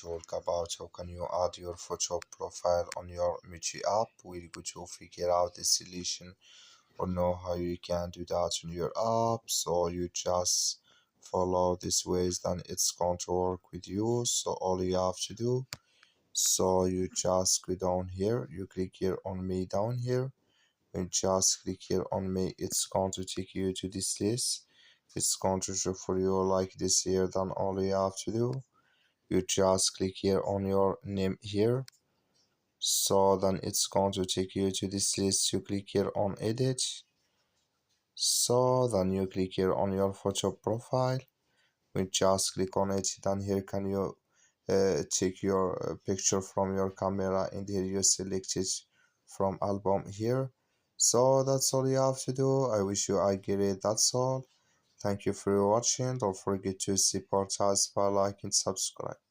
talk about how can you add your photo profile on your Meitu app. We're going to figure out the solution or know how you can do that on your app. So you just follow this ways, then it's going to work with you. So all you have to do, so you just go down here, you click here on me down here. When you just click here on me, it's going to take you to this list. It's going to show for you like this here. Then all you have to do, you just click here on your name here. So then it's going to take you to this list. You click here on edit. So then you click here on your photo profile. We just click on it. Then here can you take your picture from your camera, and here you select it from album here. So that's all you have to do. I wish you I get it. That's all. Thank you for watching. Don't forget to support us by like and subscribe.